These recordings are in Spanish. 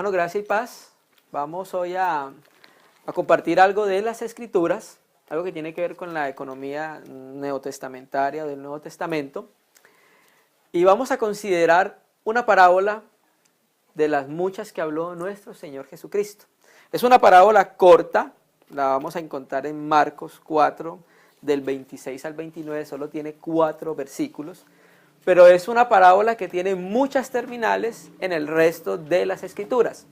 Hermano, gracia y paz. Vamos hoy a compartir algo de las Escrituras, algo que tiene que ver con la economía neotestamentaria del Nuevo Testamento. Y vamos a considerar una parábola de las muchas que habló nuestro Señor Jesucristo. Es una parábola corta, la vamos a encontrar en Marcos 4, del 26 al 29, solo tiene 4 versículos. Pero es una parábola que tiene muchas terminales en el resto de las Escrituras.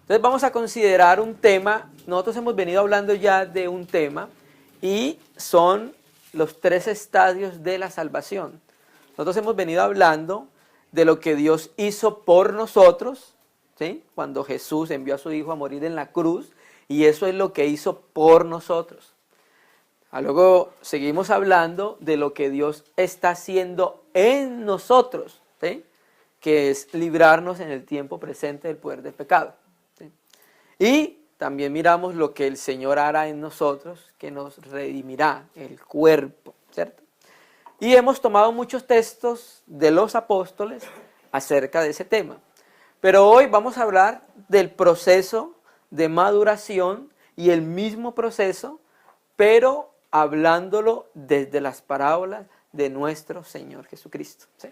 Entonces vamos a considerar un tema. Nosotros hemos venido hablando ya de un tema y son los 3 estadios de la salvación. Nosotros hemos venido hablando de lo que Dios hizo por nosotros, ¿sí? Cuando Jesús envió a su Hijo a morir en la cruz, y eso es lo que hizo por nosotros. Luego seguimos hablando de lo que Dios está haciendo en nosotros, ¿sí? Que es librarnos en el tiempo presente del poder del pecado, ¿sí? Y también miramos lo que el Señor hará en nosotros, que nos redimirá el cuerpo, ¿cierto? Y hemos tomado muchos textos de los apóstoles acerca de ese tema. Pero hoy vamos a hablar del proceso de maduración y el mismo proceso, pero hablándolo desde las parábolas de nuestro Señor Jesucristo, ¿sí?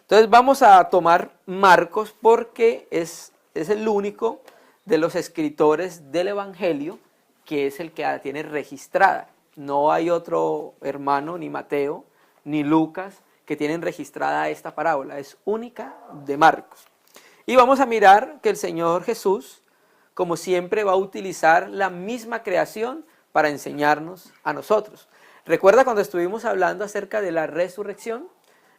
Entonces vamos a tomar Marcos porque es el único de los escritores del Evangelio que es el que la tiene registrada. No hay otro hermano, ni Mateo, ni Lucas, que tienen registrada esta parábola. Es única de Marcos. Y vamos a mirar que el Señor Jesús, como siempre, va a utilizar la misma creación para enseñarnos a nosotros. ¿Recuerda cuando estuvimos hablando acerca de la resurrección?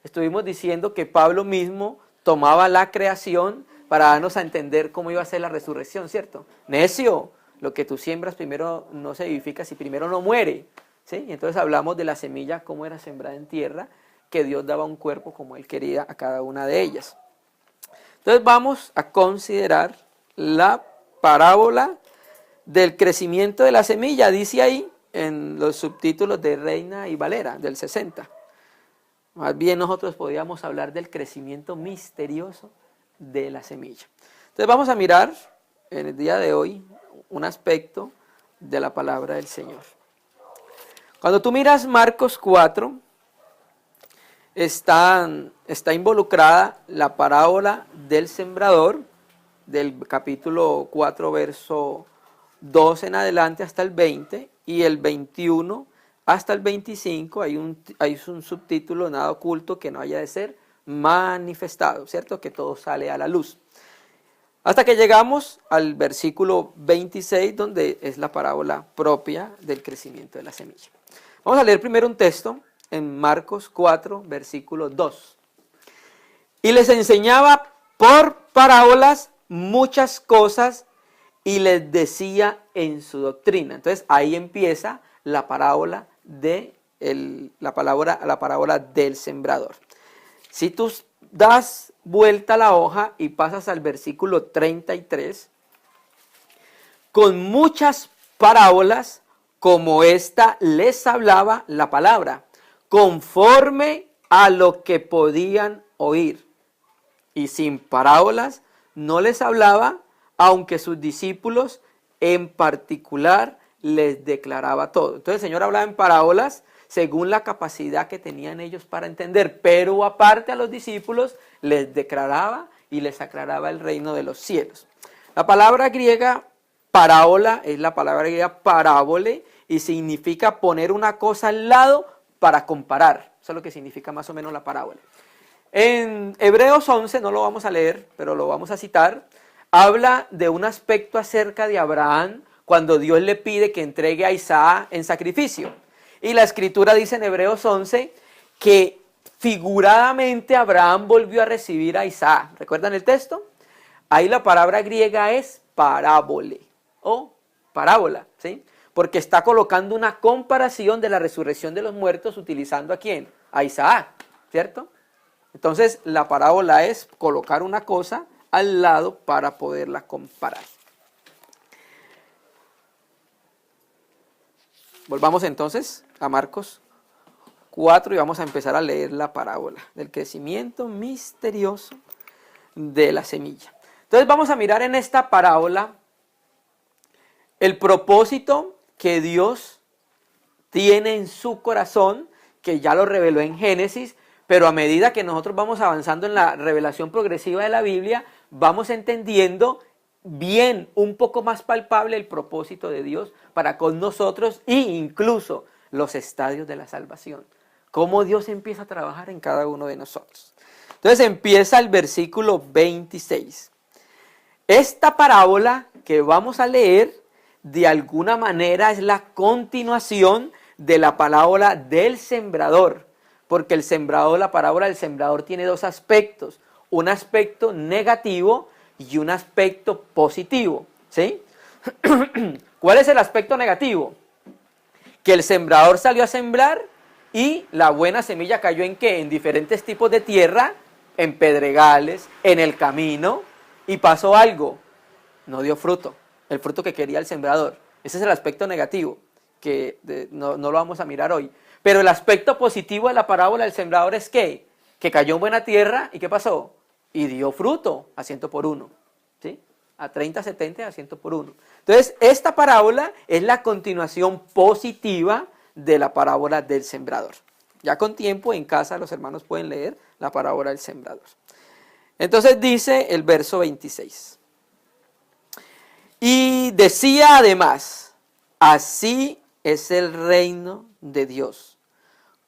Estuvimos diciendo que Pablo mismo tomaba la creación para darnos a entender cómo iba a ser la resurrección, ¿cierto? Necio, lo que tú siembras primero no se vivifica si primero no muere, ¿sí? Y entonces hablamos de la semilla, cómo era sembrada en tierra, que Dios daba un cuerpo como Él quería a cada una de ellas. Entonces vamos a considerar la parábola del crecimiento de la semilla, dice ahí en los subtítulos de Reina y Valera, del 60. Más bien nosotros podríamos hablar del crecimiento misterioso de la semilla. Entonces vamos a mirar en el día de hoy un aspecto de la palabra del Señor. Cuando tú miras Marcos 4, está involucrada la parábola del sembrador, del capítulo 4, verso 2 en adelante hasta el 20, y el 21 hasta el 25 hay un subtítulo, nada oculto que no haya de ser manifestado, ¿cierto? Que todo sale a la luz. Hasta que llegamos al versículo 26, donde es la parábola propia del crecimiento de la semilla. Vamos a leer primero un texto en Marcos 4, versículo 2. Y les enseñaba por parábolas muchas cosas y les decía en su doctrina. Entonces ahí empieza la parábola la parábola del sembrador. Si tú das vuelta a la hoja y pasas al versículo 33, con muchas parábolas como esta les hablaba la palabra, conforme a lo que podían oír. Y sin parábolas no les hablaba, aunque sus discípulos en particular les declaraba todo. Entonces el Señor hablaba en parábolas según la capacidad que tenían ellos para entender, pero aparte a los discípulos les declaraba y les aclaraba el reino de los cielos. La palabra griega parábola es la palabra griega parábole y significa poner una cosa al lado para comparar. Eso es lo que significa más o menos la parábola. En Hebreos 11, no lo vamos a leer, pero lo vamos a citar, habla de un aspecto acerca de Abraham cuando Dios le pide que entregue a Isaac en sacrificio. Y la escritura dice en Hebreos 11 que figuradamente Abraham volvió a recibir a Isaac. ¿Recuerdan el texto? Ahí la palabra griega es parábole o parábola, ¿sí? Porque está colocando una comparación de la resurrección de los muertos utilizando ¿a quién? A Isaac, ¿cierto? Entonces la parábola es colocar una cosa al lado para poderla comparar. Volvamos entonces a Marcos 4 y vamos a empezar a leer la parábola del crecimiento misterioso de la semilla. Entonces vamos a mirar en esta parábola el propósito que Dios tiene en su corazón, que ya lo reveló en Génesis, pero a medida que nosotros vamos avanzando en la revelación progresiva de la Biblia, vamos entendiendo bien, un poco más palpable el propósito de Dios para con nosotros e incluso los estadios de la salvación. Cómo Dios empieza a trabajar en cada uno de nosotros. Entonces empieza el versículo 26. Esta parábola que vamos a leer, de alguna manera es la continuación de la parábola del sembrador, porque el sembrador, la parábola del sembrador tiene dos aspectos, un aspecto negativo y un aspecto positivo, ¿sí? ¿Cuál es el aspecto negativo? Que el sembrador salió a sembrar y la buena semilla cayó ¿en qué? En diferentes tipos de tierra, en pedregales, en el camino, y pasó algo, no dio fruto, el fruto que quería el sembrador. Ese es el aspecto negativo, que no lo vamos a mirar hoy. Pero el aspecto positivo de la parábola del sembrador es que cayó en buena tierra, ¿y qué pasó? Y dio fruto a 100 por 1, ¿sí? A 30, 70, a 100 por 1. Entonces, esta parábola es la continuación positiva de la parábola del sembrador. Ya con tiempo en casa los hermanos pueden leer la parábola del sembrador. Entonces dice el verso 26. Y decía además, así es el reino de Dios,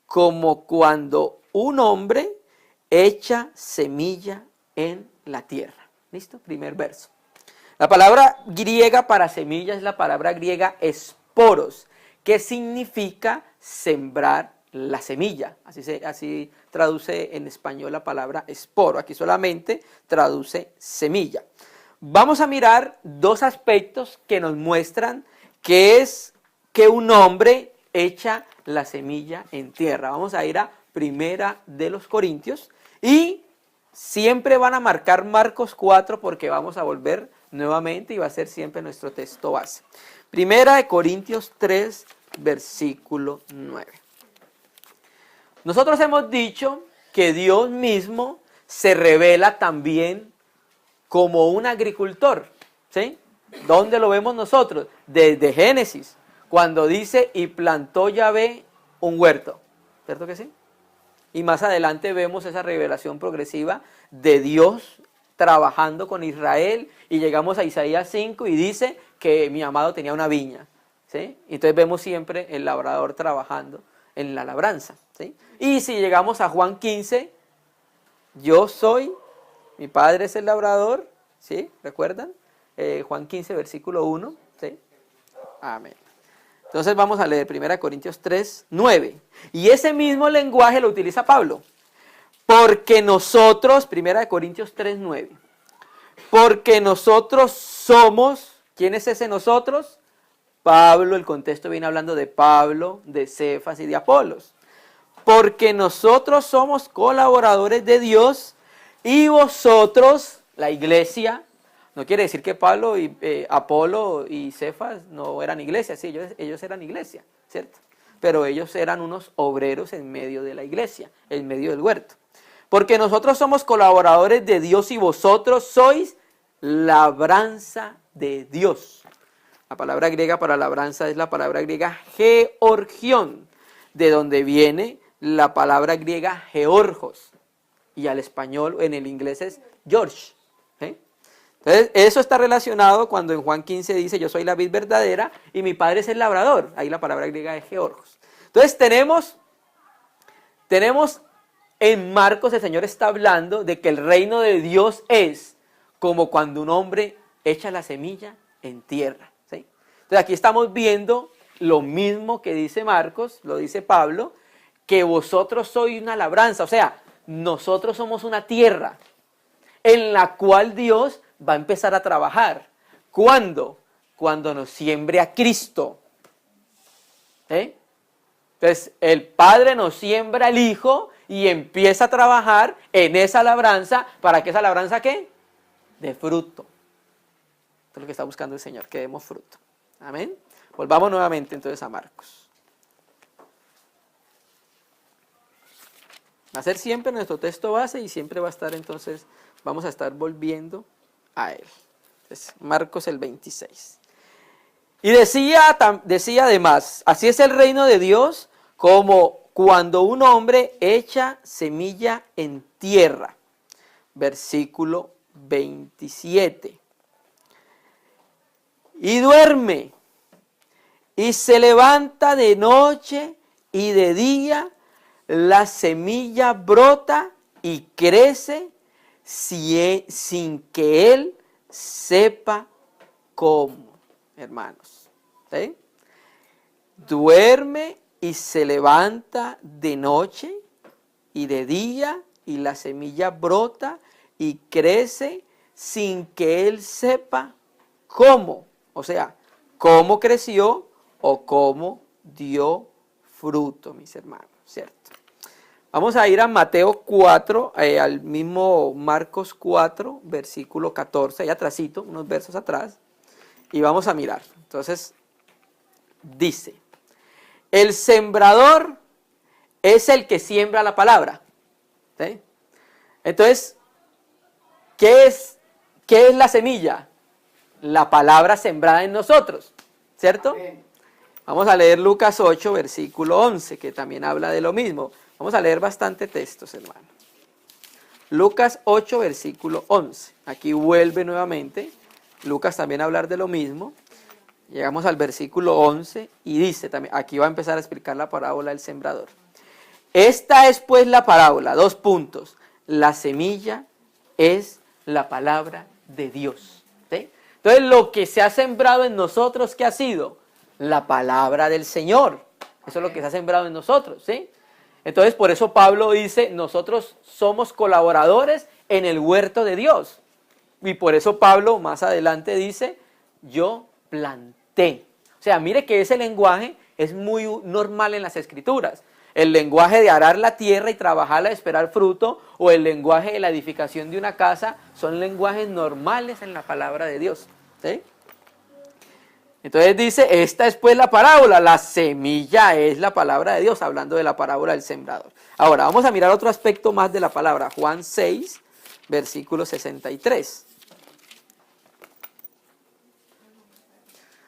como cuando un hombre echa semilla en la tierra. ¿Listo? Primer verso. La palabra griega para semilla es la palabra griega esporos, que significa sembrar la semilla. Así traduce en español la palabra esporo. Aquí solamente traduce semilla. Vamos a mirar dos aspectos que nos muestran que es que un hombre echa la semilla en tierra. Vamos a ir a Primera de los Corintios y siempre van a marcar Marcos 4 porque vamos a volver nuevamente y va a ser siempre nuestro texto base. Primera de Corintios 3, versículo 9. Nosotros hemos dicho que Dios mismo se revela también como un agricultor, ¿sí? ¿Dónde lo vemos nosotros? Desde Génesis, cuando dice, y plantó Yahvé un huerto, ¿cierto que sí? Y más adelante vemos esa revelación progresiva de Dios trabajando con Israel, y llegamos a Isaías 5 y dice que mi amado tenía una viña, ¿sí? Entonces vemos siempre el labrador trabajando en la labranza, ¿sí? Y si llegamos a Juan 15, yo soy, mi padre es el labrador, ¿sí? ¿Recuerdan? Juan 15, versículo 1, ¿sí? Amén. Entonces vamos a leer 1 Corintios 3, 9. Y ese mismo lenguaje lo utiliza Pablo. Porque nosotros, 1 Corintios 3, 9. Porque nosotros somos, ¿quién es ese nosotros? Pablo, el contexto viene hablando de Pablo, de Cefas y de Apolos. Porque nosotros somos colaboradores de Dios y vosotros, la iglesia, no quiere decir que Pablo y Apolo y Cefas no eran iglesia, sí, ellos eran iglesia, ¿cierto? Pero ellos eran unos obreros en medio de la iglesia, en medio del huerto. Porque nosotros somos colaboradores de Dios y vosotros sois labranza de Dios. La palabra griega para labranza es la palabra griega georgión, de donde viene la palabra griega georgos. Y al español, en el inglés es George. ¿Sí? Entonces, eso está relacionado cuando en Juan 15 dice, yo soy la vid verdadera y mi padre es el labrador. Ahí la palabra griega es georgos. Entonces, tenemos en Marcos, el Señor está hablando de que el reino de Dios es como cuando un hombre echa la semilla en tierra. ¿Sí? Entonces, aquí estamos viendo lo mismo que dice Marcos, lo dice Pablo, que vosotros sois una labranza, o sea, nosotros somos una tierra en la cual Dios va a empezar a trabajar. ¿Cuándo? Cuando nos siembre a Cristo. ¿Eh? Entonces, el Padre nos siembra al Hijo y empieza a trabajar en esa labranza. ¿Para que esa labranza qué? De fruto. Esto es lo que está buscando el Señor, que demos fruto. Amén. Volvamos nuevamente entonces a Marcos. Va a ser siempre nuestro texto base y siempre va a estar entonces, vamos a estar volviendo a él. Es Marcos el 26. Y decía además, así es el reino de Dios como cuando un hombre echa semilla en tierra. Versículo 27. Y duerme, y se levanta de noche y de día, la semilla brota y crece sin que él sepa cómo, hermanos. ¿Sí? Duerme y se levanta de noche y de día, y la semilla brota y crece sin que él sepa cómo. O sea, cómo creció o cómo dio fruto, mis hermanos, ¿cierto? Vamos a ir a Mateo 4, al mismo Marcos 4, versículo 14, allá atrásito, unos versos atrás, y vamos a mirar. Entonces, dice, el sembrador es el que siembra la palabra. ¿Sí? Entonces, ¿qué es la semilla? La palabra sembrada en nosotros, ¿cierto? Amén. Vamos a leer Lucas 8, versículo 11, que también habla de lo mismo. Vamos a leer bastante textos, hermano. Lucas 8, versículo 11. Aquí vuelve nuevamente. Lucas también a hablar de lo mismo. Llegamos al versículo 11 y dice también, aquí va a empezar a explicar la parábola del sembrador. Esta es pues la parábola, 2 puntos. La semilla es la palabra de Dios. ¿Sí? Entonces lo que se ha sembrado en nosotros, ¿qué ha sido? La palabra del Señor. Eso es lo que se ha sembrado en nosotros. ¿Sí? Entonces por eso Pablo dice, nosotros somos colaboradores en el huerto de Dios. Y por eso Pablo más adelante dice, yo planté. O sea, mire que ese lenguaje es muy normal en las Escrituras. El lenguaje de arar la tierra y trabajarla, esperar fruto, o el lenguaje de la edificación de una casa, son lenguajes normales en la palabra de Dios. ¿Sí? Entonces dice, esta es pues la parábola, la semilla es la palabra de Dios, hablando de la parábola del sembrador. Ahora, vamos a mirar otro aspecto más de la palabra, Juan 6, versículo 63.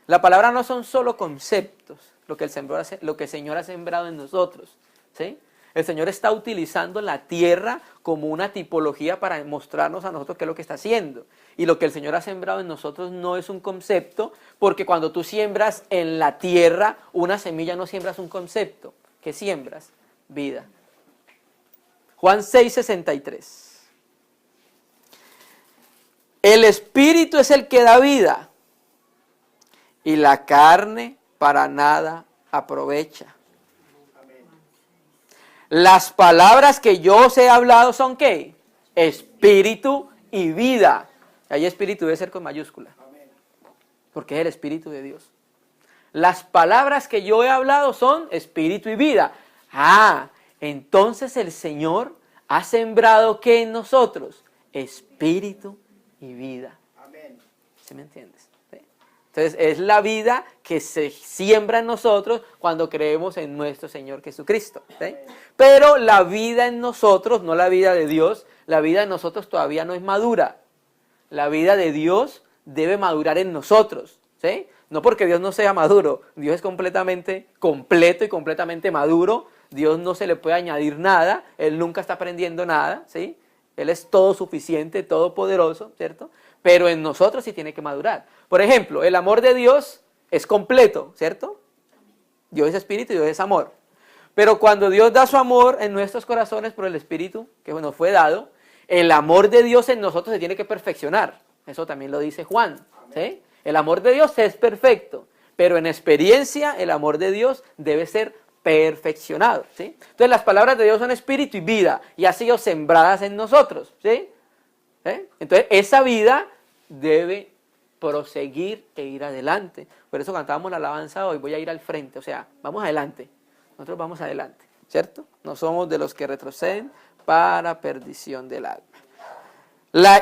La palabra no son solo conceptos, lo que el Señor ha sembrado en nosotros, ¿sí? El Señor está utilizando la tierra como una tipología para mostrarnos a nosotros qué es lo que está haciendo. Y lo que el Señor ha sembrado en nosotros no es un concepto, porque cuando tú siembras en la tierra una semilla, no siembras un concepto. ¿Qué siembras? Vida. Juan 6, 63. El Espíritu es el que da vida, y la carne para nada aprovecha. Las palabras que yo os he hablado son ¿qué? Espíritu y vida. Ahí espíritu debe ser con mayúscula, porque es el Espíritu de Dios. Las palabras que yo he hablado son espíritu y vida. Ah, entonces el Señor ha sembrado ¿qué en nosotros? Espíritu y vida. ¿Sí me entiendes? Entonces es la vida que se siembra en nosotros cuando creemos en nuestro Señor Jesucristo. ¿Sí? Pero la vida en nosotros, no la vida de Dios, la vida en nosotros todavía no es madura. La vida de Dios debe madurar en nosotros. ¿Sí? No porque Dios no sea maduro, Dios es completamente completo y completamente maduro. Dios no se le puede añadir nada, Él nunca está aprendiendo nada. ¿Sí? Él es todo suficiente, todopoderoso, ¿cierto? Pero en nosotros sí tiene que madurar. Por ejemplo, el amor de Dios es completo, ¿cierto? Dios es espíritu y Dios es amor. Pero cuando Dios da su amor en nuestros corazones por el Espíritu que nos fue dado, el amor de Dios en nosotros se tiene que perfeccionar. Eso también lo dice Juan. ¿Sí? El amor de Dios es perfecto, pero en experiencia el amor de Dios debe ser perfeccionado. ¿Sí? Entonces las palabras de Dios son espíritu y vida y han sido sembradas en nosotros. ¿Sí? Entonces esa vida debe proseguir e ir adelante. Por eso cantábamos la alabanza hoy, voy a ir al frente, o sea, vamos adelante. Nosotros vamos adelante, ¿cierto? No somos de los que retroceden para perdición del alma.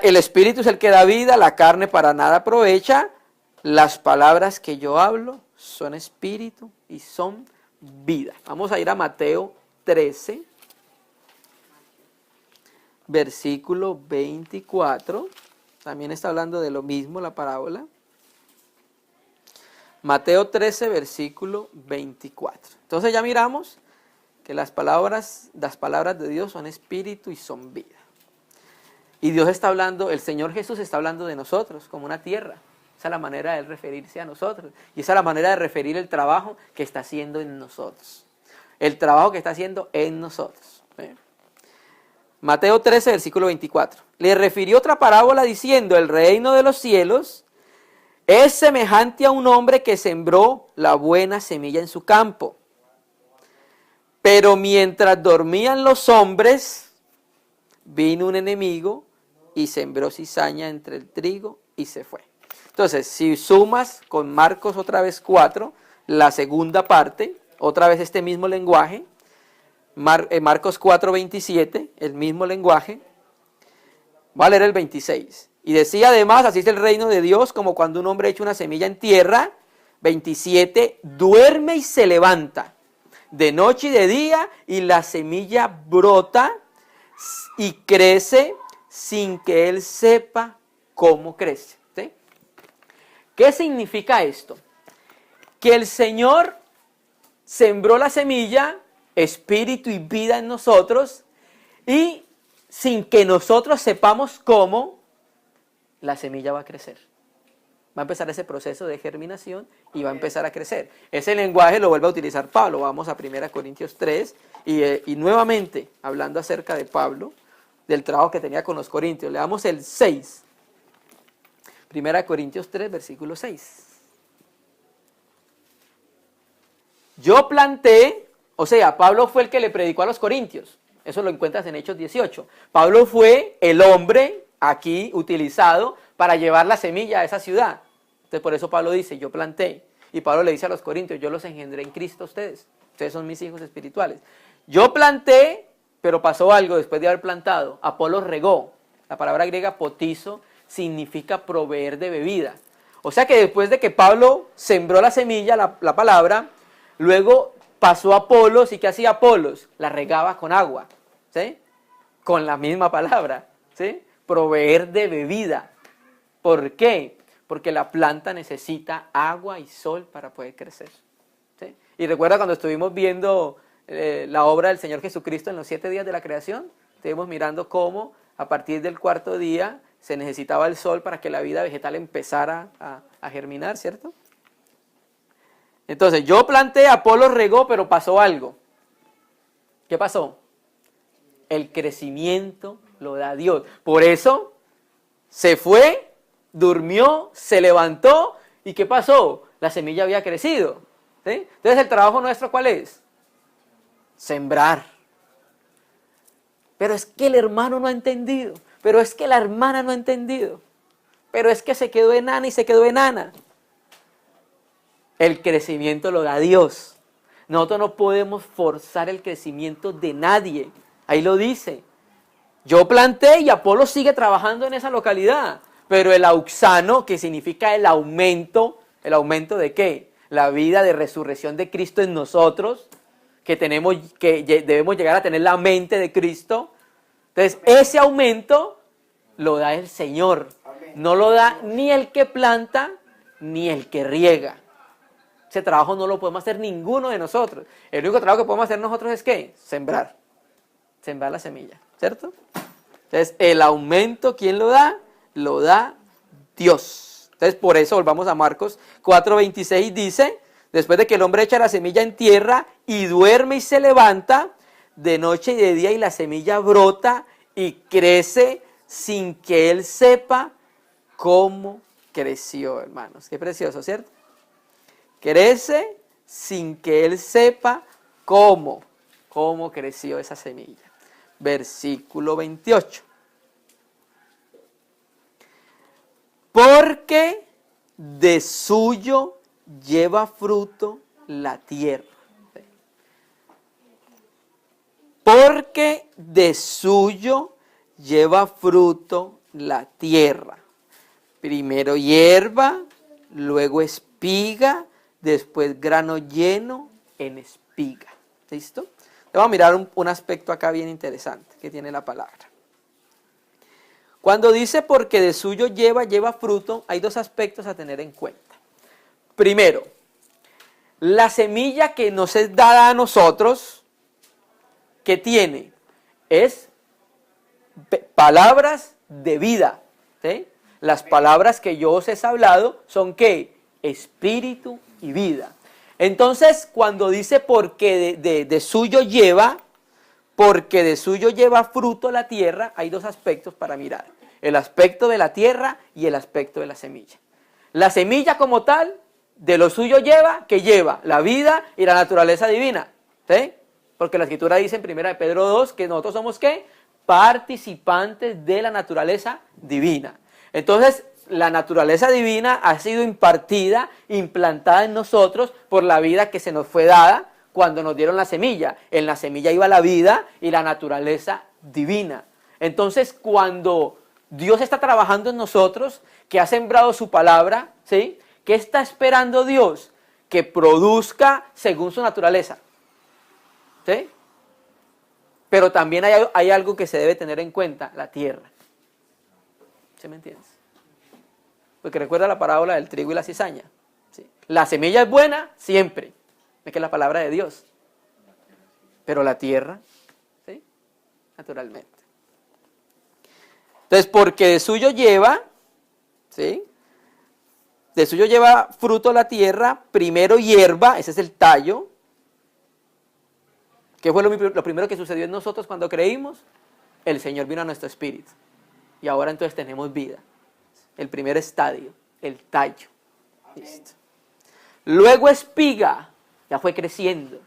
El Espíritu es el que da vida, la carne para nada aprovecha. Las palabras que yo hablo son espíritu y son vida. Vamos a ir a Mateo 13. Versículo 24. También está hablando de lo mismo la parábola. Mateo 13, versículo 24. Entonces ya miramos que las palabras de Dios son espíritu y son vida. Y Dios está hablando, el Señor Jesús está hablando de nosotros como una tierra. Esa es la manera de Él referirse a nosotros. Y esa es la manera de referir el trabajo que está haciendo en nosotros. El trabajo que está haciendo en nosotros. Mateo 13, versículo 24. Le refirió otra parábola diciendo, el reino de los cielos es semejante a un hombre que sembró la buena semilla en su campo. Pero mientras dormían los hombres, vino un enemigo y sembró cizaña entre el trigo y se fue. Entonces, si sumas con Marcos otra vez 4, la segunda parte, otra vez este mismo lenguaje, Marcos 4, 27, el mismo lenguaje, va a leer el 26. Y decía además, así es el reino de Dios, como cuando un hombre echa una semilla en tierra, 27, duerme y se levanta, de noche y de día, y la semilla brota y crece sin que él sepa cómo crece. ¿Sí? ¿Qué significa esto? Que el Señor sembró la semilla, espíritu y vida en nosotros, y sin que nosotros sepamos cómo, la semilla va a crecer. Va a empezar ese proceso de germinación y va a empezar a crecer. Ese lenguaje lo vuelve a utilizar Pablo. Vamos a 1 Corintios 3 y nuevamente hablando acerca de Pablo, del trabajo que tenía con los corintios. Leamos el 6. 1 Corintios 3, versículo 6. Yo planté, o sea, Pablo fue el que le predicó a los corintios. Eso lo encuentras en Hechos 18. Pablo fue el hombre aquí utilizado para llevar la semilla a esa ciudad. Entonces por eso Pablo dice, yo planté. Y Pablo le dice a los corintios, yo los engendré en Cristo a ustedes. Ustedes son mis hijos espirituales. Yo planté, pero pasó algo después de haber plantado. Apolos regó. La palabra griega potizo significa proveer de bebida. O sea que después de que Pablo sembró la semilla, la palabra, luego pasó a Apolos. ¿Y qué hacía Apolos? La regaba con agua. ¿Sí? Con la misma palabra. ¿Sí? Proveer de bebida. ¿Por qué? Porque la planta necesita agua y sol para poder crecer. ¿Sí? Y recuerda cuando estuvimos viendo la obra del Señor Jesucristo en los 7 días de la creación, estuvimos mirando cómo a partir del 4.º día se necesitaba el sol para que la vida vegetal empezara a germinar, ¿cierto? Entonces, yo planté, Apolos regó, pero pasó algo. ¿Qué pasó? El crecimiento lo da Dios. Por eso se fue, durmió, se levantó, ¿y qué pasó? La semilla había crecido. ¿Sí? Entonces, ¿el trabajo nuestro cuál es? Sembrar. Pero es que el hermano no ha entendido. Pero es que la hermana no ha entendido. Pero es que se quedó enana y se quedó enana. El crecimiento lo da Dios. Nosotros no podemos forzar el crecimiento de nadie. Ahí lo dice. Yo planté y Apolo sigue trabajando en esa localidad. Pero el auxano, que significa el aumento ¿de qué? La vida de resurrección de Cristo en nosotros, que debemos llegar a tener la mente de Cristo. Entonces, ese aumento lo da el Señor. No lo da ni el que planta, ni el que riega. Ese trabajo no lo podemos hacer ninguno de nosotros. El único trabajo que podemos hacer nosotros es ¿qué? Sembrar. Sembrar la semilla, ¿cierto? Entonces, el aumento, ¿quién lo da? Lo da Dios. Entonces, por eso volvamos a Marcos 4:26, dice, después de que el hombre echa la semilla en tierra y duerme y se levanta, de noche y de día, y la semilla brota y crece sin que él sepa cómo creció, hermanos. Qué precioso, ¿cierto? Crece sin que él sepa cómo creció esa semilla. Versículo 28. Porque de suyo lleva fruto la tierra. Porque de suyo lleva fruto la tierra. Primero hierba, luego espiga, después grano lleno en espiga. ¿Listo? Vamos a mirar un aspecto acá bien interesante que tiene la palabra. Cuando dice porque de suyo lleva fruto, hay dos aspectos a tener en cuenta. Primero, la semilla que nos es dada a nosotros, ¿qué tiene? Es palabras de vida, ¿sí? Las palabras que yo os he hablado son ¿qué? Espíritu y vida. Entonces, cuando dice porque de suyo lleva, porque de suyo lleva fruto la tierra, hay dos aspectos para mirar. El aspecto de la tierra y el aspecto de la semilla. La semilla como tal, de lo suyo lleva, ¿qué lleva? La vida y la naturaleza divina, ¿sí? Porque la Escritura dice en 1 Pedro 2 que nosotros somos ¿qué? Participantes de la naturaleza divina. Entonces, la naturaleza divina ha sido impartida, implantada en nosotros por la vida que se nos fue dada cuando nos dieron la semilla. En la semilla iba la vida y la naturaleza divina. Entonces, cuando Dios está trabajando en nosotros, que ha sembrado su palabra, ¿sí? ¿Qué está esperando Dios? Que produzca según su naturaleza, ¿sí? Pero también hay algo que se debe tener en cuenta, la tierra. ¿Sí me entiendes? Porque recuerda la parábola del trigo y la cizaña, ¿sí? La semilla es buena siempre, es que es la palabra de Dios. Pero la tierra, ¿sí? Naturalmente. Entonces, porque de suyo lleva, ¿sí? De suyo lleva fruto la tierra, primero hierba, ese es el tallo. ¿Qué fue lo primero que sucedió en nosotros cuando creímos? El Señor vino a nuestro espíritu. Y ahora entonces tenemos vida. El primer estadio, el tallo. Listo. Luego espiga, ya fue creciendo.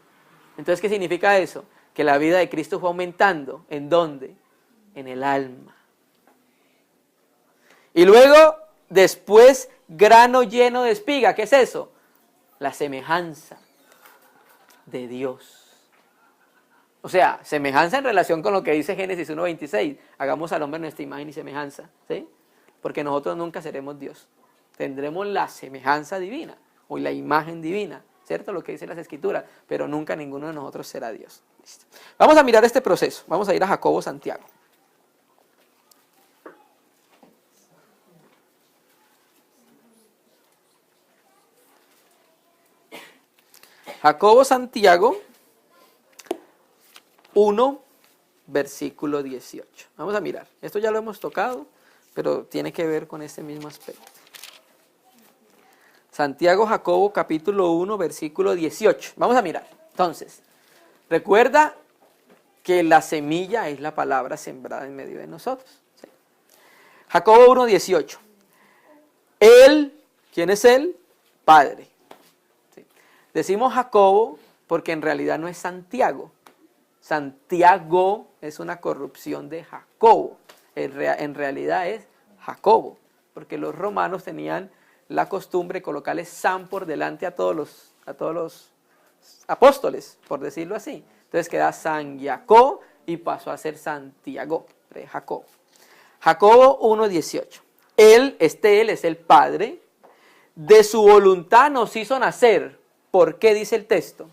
Entonces, ¿qué significa eso? Que la vida de Cristo fue aumentando. ¿En dónde? En el alma. Y luego, después, grano lleno de espiga. ¿Qué es eso? La semejanza de Dios. O sea, semejanza en relación con lo que dice Génesis 1:26. Hagamos al hombre nuestra imagen y semejanza, ¿sí? Porque nosotros nunca seremos Dios. Tendremos la semejanza divina o la imagen divina, ¿cierto? Lo que dicen las Escrituras, pero nunca ninguno de nosotros será Dios. ¿Listo? Vamos a mirar este proceso. Vamos a ir a Jacobo Santiago. Jacobo Santiago 1, versículo 18. Vamos a mirar. Esto ya lo hemos tocado, pero tiene que ver con este mismo aspecto. Santiago, Jacobo, capítulo 1, versículo 18. Vamos a mirar. Entonces, recuerda que la semilla es la palabra sembrada en medio de nosotros, ¿sí? Jacobo 1, 18. Él, ¿quién es él? Padre. ¿Sí? Decimos Jacobo porque en realidad no es Santiago. Santiago es una corrupción de Jacobo. En realidad es Jacobo, porque los romanos tenían la costumbre de colocarle San por delante a todos los apóstoles, por decirlo así. Entonces queda San Jacob y pasó a ser Santiago, de Jacob. Jacobo 1:18. Él es el Padre, de su voluntad nos hizo nacer. ¿Por qué dice el texto?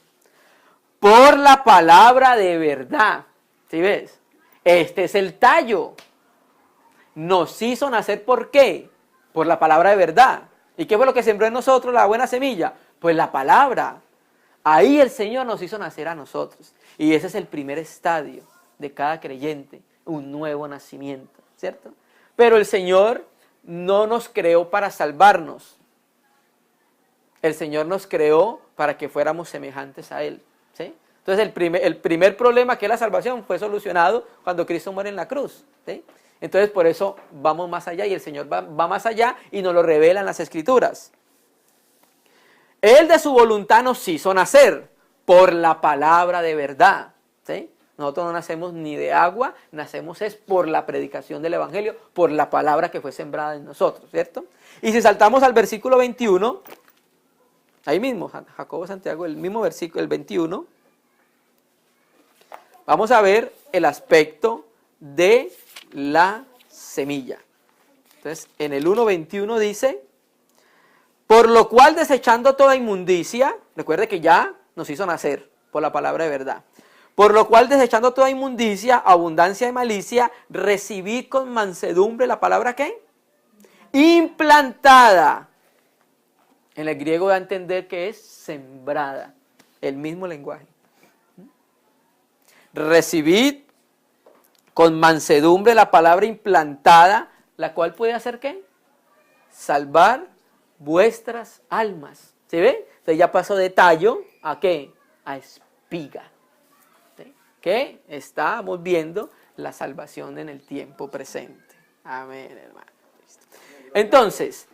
Por la palabra de verdad. ¿Sí ves? Este es el tallo. Nos hizo nacer, ¿por qué? Por la palabra de verdad. ¿Y qué fue lo que sembró en nosotros la buena semilla? Pues la palabra. Ahí el Señor nos hizo nacer a nosotros. Y ese es el primer estadio de cada creyente, un nuevo nacimiento, ¿cierto? Pero el Señor no nos creó para salvarnos. El Señor nos creó para que fuéramos semejantes a Él, ¿sí? Entonces el primer problema, que es la salvación, fue solucionado cuando Cristo muere en la cruz, ¿sí? Entonces por eso vamos más allá y el Señor va más allá y nos lo revela en las Escrituras. Él de su voluntad nos hizo nacer por la palabra de verdad, ¿sí? Nosotros no nacemos ni de agua, nacemos es por la predicación del Evangelio, por la palabra que fue sembrada en nosotros, ¿cierto? Y si saltamos al versículo 21, ahí mismo, Jacobo Santiago, el mismo versículo, el 21, vamos a ver el aspecto de la semilla. Entonces, en el 1:21 dice, por lo cual desechando toda inmundicia, recuerde que ya nos hizo nacer por la palabra de verdad, Por lo cual, desechando toda inmundicia, abundancia de malicia, recibid con mansedumbre la palabra ¿qué? Implantada. En el griego da a entender que es sembrada. El mismo lenguaje. Recibid con mansedumbre la palabra implantada, la cual puede hacer ¿qué? Salvar vuestras almas. ¿Se ve? Entonces ya pasó de tallo a ¿qué? A espiga. ¿Sí? Que estamos viendo la salvación en el tiempo presente. Amén, hermano. Entonces,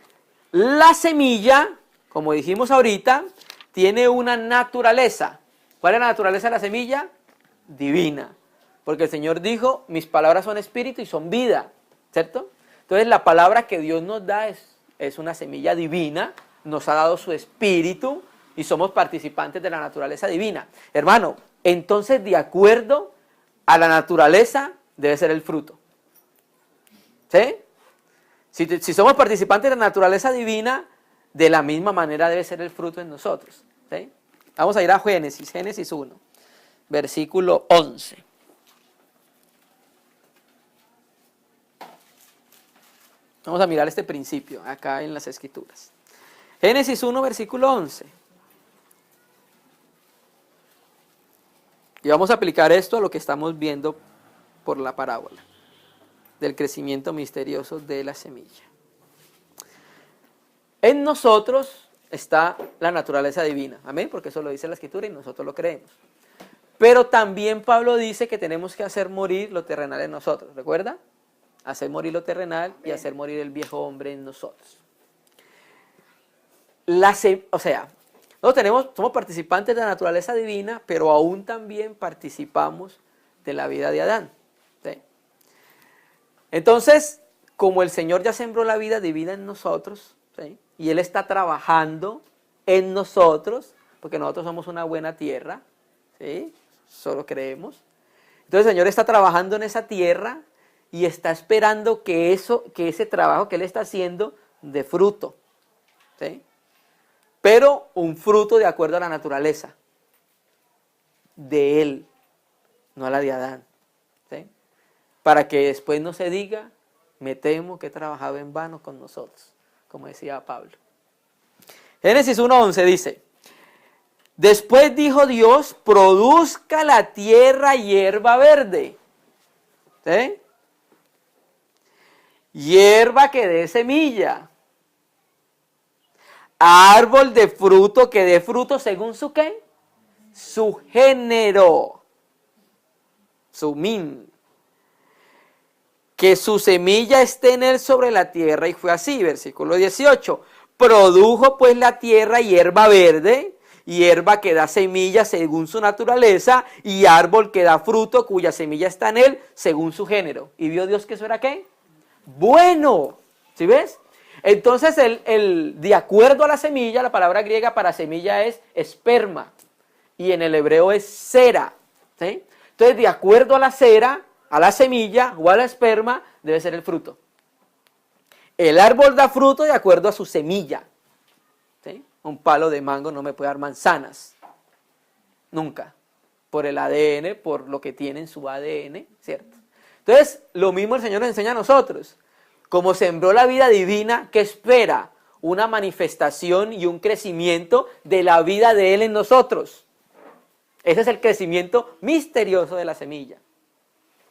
la semilla, como dijimos ahorita, tiene una naturaleza. ¿Cuál es la naturaleza de la semilla? Divina. Porque el Señor dijo, mis palabras son espíritu y son vida. ¿Cierto? Entonces la palabra que Dios nos da es una semilla divina, nos ha dado su espíritu y somos participantes de la naturaleza divina. Hermano, entonces de acuerdo a la naturaleza debe ser el fruto. ¿Sí? Si somos participantes de la naturaleza divina, de la misma manera debe ser el fruto en nosotros. ¿Sí? Vamos a ir a Génesis 1, versículo 11. Vamos a mirar este principio acá en las Escrituras. Génesis 1, versículo 11. Y vamos a aplicar esto a lo que estamos viendo por la parábola del crecimiento misterioso de la semilla. En nosotros está la naturaleza divina, amén, porque eso lo dice la Escritura y nosotros lo creemos. Pero también Pablo dice que tenemos que hacer morir lo terrenal en nosotros, ¿recuerda? Hacer morir lo terrenal y hacer morir el viejo hombre en nosotros. Nosotros somos participantes de la naturaleza divina, pero aún también participamos de la vida de Adán. ¿Sí? Entonces, como el Señor ya sembró la vida divina en nosotros, ¿sí? Y Él está trabajando en nosotros, porque nosotros somos una buena tierra, ¿sí? Solo creemos. Entonces el Señor está trabajando en esa tierra y está esperando que ese trabajo que Él está haciendo dé fruto. ¿Sí? Pero un fruto de acuerdo a la naturaleza de Él, no a la de Adán. ¿Sí? Para que después no se diga, me temo que he trabajado en vano con nosotros, como decía Pablo. Génesis 1:11 dice, después dijo Dios, produzca la tierra hierba verde. ¿Sí? Hierba que dé semilla. Árbol de fruto que dé fruto según su ¿qué? Su género. Su min. Que su semilla esté en él sobre la tierra. Y fue así, versículo 18. Produjo pues la tierra hierba verde, hierba que da semilla según su naturaleza, y árbol que da fruto cuya semilla está en él según su género. ¿Y vio Dios que eso era qué? Bueno. ¿Sí ves? Entonces, de acuerdo a la semilla, la palabra griega para semilla es esperma, y en el hebreo es cera. ¿Sí? Entonces, de acuerdo a la cera, a la semilla o a la esperma, debe ser el fruto. El árbol da fruto de acuerdo a su semilla. ¿Sí? Un palo de mango no me puede dar manzanas. Nunca. Por el ADN, por lo que tiene en su ADN, ¿cierto? Entonces, lo mismo el Señor nos enseña a nosotros. Como sembró la vida divina, ¿qué espera? Una manifestación y un crecimiento de la vida de Él en nosotros. Ese es el crecimiento misterioso de la semilla.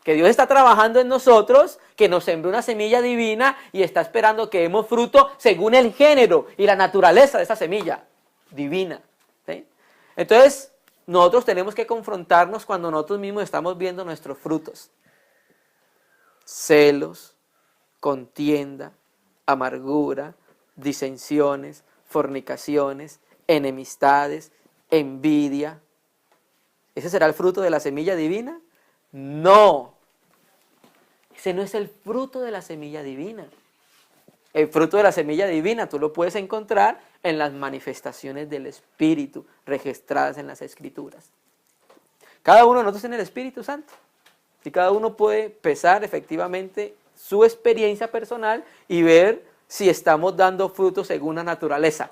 Que Dios está trabajando en nosotros, que nos sembró una semilla divina y está esperando que demos fruto según el género y la naturaleza de esa semilla divina. ¿Sí? Entonces, nosotros tenemos que confrontarnos cuando nosotros mismos estamos viendo nuestros frutos. Celos, contienda, amargura, disensiones, fornicaciones, enemistades, envidia. ¿Ese será el fruto de la semilla divina? No. Ese no es el fruto de la semilla divina. El fruto de la semilla divina tú lo puedes encontrar en las manifestaciones del Espíritu registradas en las Escrituras. Cada uno de nosotros tiene el Espíritu Santo. Y cada uno puede pesar efectivamente su experiencia personal y ver si estamos dando frutos según la naturaleza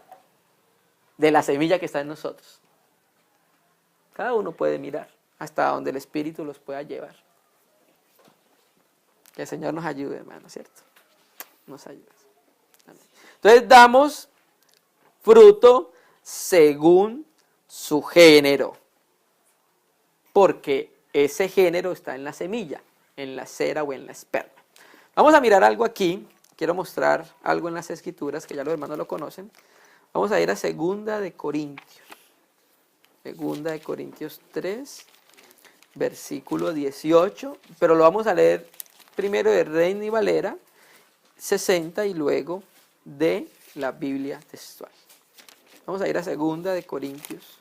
de la semilla que está en nosotros. Cada uno puede mirar. hasta donde el Espíritu los pueda llevar. Que el Señor nos ayude, hermano, ¿cierto? Nos ayude. Amén. Entonces damos fruto según su género, porque ese género está en la semilla, en la cera o en la esperma. Vamos a mirar algo aquí. Quiero mostrar algo en las Escrituras, que ya los hermanos lo conocen. Vamos a ir a 2 de Corintios. 2 de Corintios 3, versículo 18. Pero lo vamos a leer primero de Reina y Valera 60 y luego de la Biblia textual. Vamos a ir a 2 de Corintios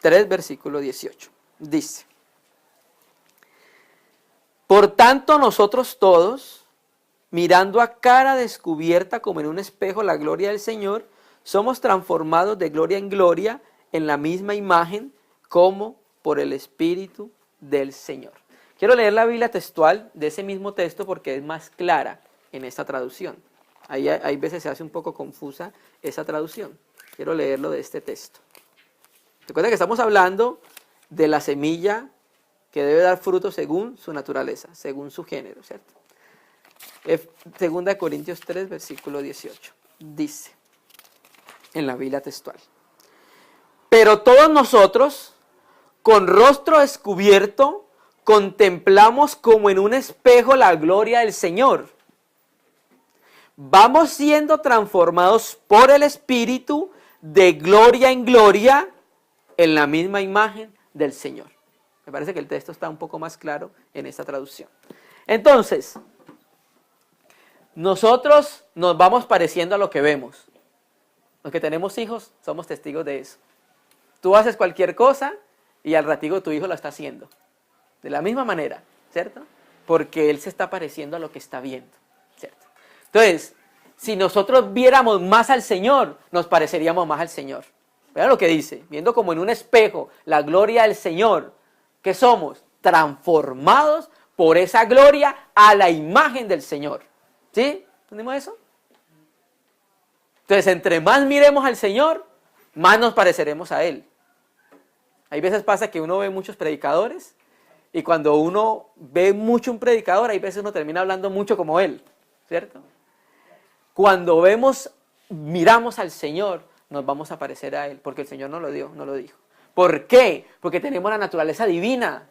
3, versículo 18. Dice: por tanto nosotros todos, mirando a cara descubierta como en un espejo la gloria del Señor, somos transformados de gloria en gloria en la misma imagen como por el Espíritu del Señor. Quiero leer la Biblia textual de ese mismo texto porque es más clara en esta traducción. Hay veces se hace un poco confusa esa traducción. Quiero leerlo de este texto. Recuerda que estamos hablando de la semilla que debe dar fruto según su naturaleza, según su género, ¿cierto? 2 Corintios 3, versículo 18. Dice, en la Biblia textual: pero todos nosotros, con rostro descubierto, contemplamos como en un espejo la gloria del Señor. Vamos siendo transformados por el Espíritu de gloria en gloria en la misma imagen del Señor. Me parece que el texto está un poco más claro en esta traducción. Entonces, nosotros nos vamos pareciendo a lo que vemos. Los que tenemos hijos somos testigos de eso. Tú haces cualquier cosa y al ratico tu hijo lo está haciendo. De la misma manera, ¿cierto? Porque él se está pareciendo a lo que está viendo, ¿cierto? Entonces, si nosotros viéramos más al Señor, nos pareceríamos más al Señor. Vean lo que dice: viendo como en un espejo la gloria del Señor, ¿qué somos? Transformados por esa gloria a la imagen del Señor. ¿Sí? ¿Entendemos eso? Entonces, entre más miremos al Señor, más nos pareceremos a Él. Hay veces pasa que uno ve muchos predicadores y cuando uno ve mucho un predicador, hay veces uno termina hablando mucho como él, ¿cierto? Cuando miramos al Señor, nos vamos a parecer a Él, porque el Señor no lo dijo. ¿Por qué? Porque tenemos la naturaleza divina,